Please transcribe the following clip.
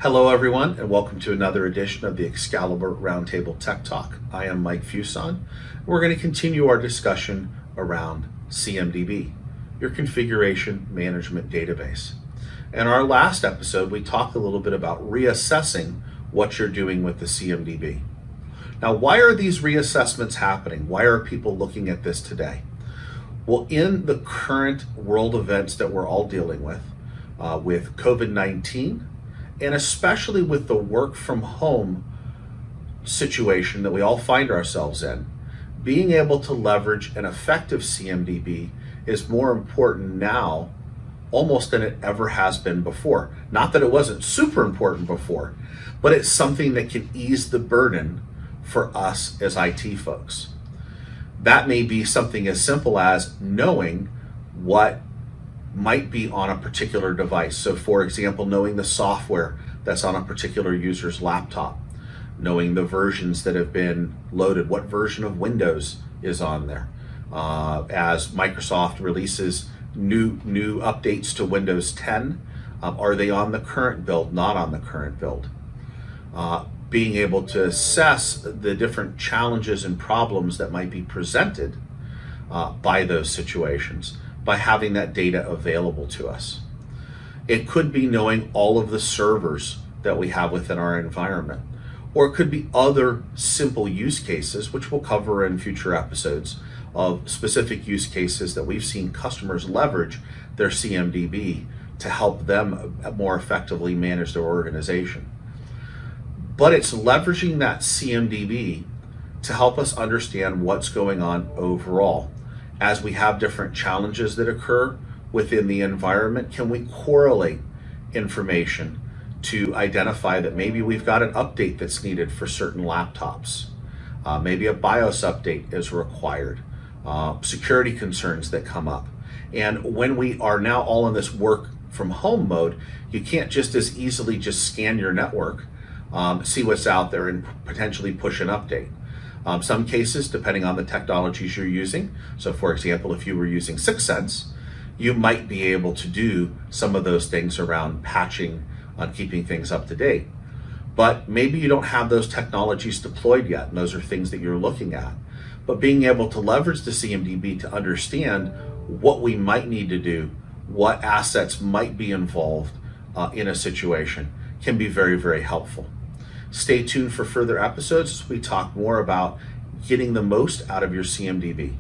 Hello everyone, and welcome to another edition of the Excalibur Roundtable Tech Talk. I am Mike Fuson. We're going to continue our discussion around CMDB, your configuration management database. In our last episode, we talked a little bit about reassessing what you're doing with the CMDB. Now, why are these reassessments happening? Why are people looking at this today? Well, in the current world events that we're all dealing with COVID-19, and especially with the work from home situation that we all find ourselves in, being able to leverage an effective CMDB is more important now almost than it ever has been before. Not that it wasn't super important before, but it's something that can ease the burden for us as IT folks. That may be something as simple as knowing what might be on a particular device. So for example, knowing the software that's on a particular user's laptop, knowing the versions that have been loaded, what version of Windows is on there. As Microsoft releases new updates to Windows 10, are they on the current build, not on the current build? Being able to assess the different challenges and problems that might be presented by those situations, by having that data available to us. It could be knowing all of the servers that we have within our environment, or it could be other simple use cases, which we'll cover in future episodes, of specific use cases that we've seen customers leverage their CMDB to help them more effectively manage their organization. But it's leveraging that CMDB to help us understand what's going on overall. As we have different challenges that occur within the environment, can we correlate information to identify that maybe we've got an update that's needed for certain laptops? Maybe a BIOS update is required, security concerns that come up. And when we are now all in this work from home mode, you can't just as easily just scan your network, see what's out there and potentially push an update. Some cases, depending on the technologies you're using, so for example, if you were using 6 Sense, you might be able to do some of those things around patching, on keeping things up to date. But maybe you don't have those technologies deployed yet, and those are things that you're looking at. But being able to leverage the CMDB to understand what we might need to do, what assets might be involved in a situation, can be very, very helpful. Stay tuned for further episodes as we talk more about getting the most out of your CMDB.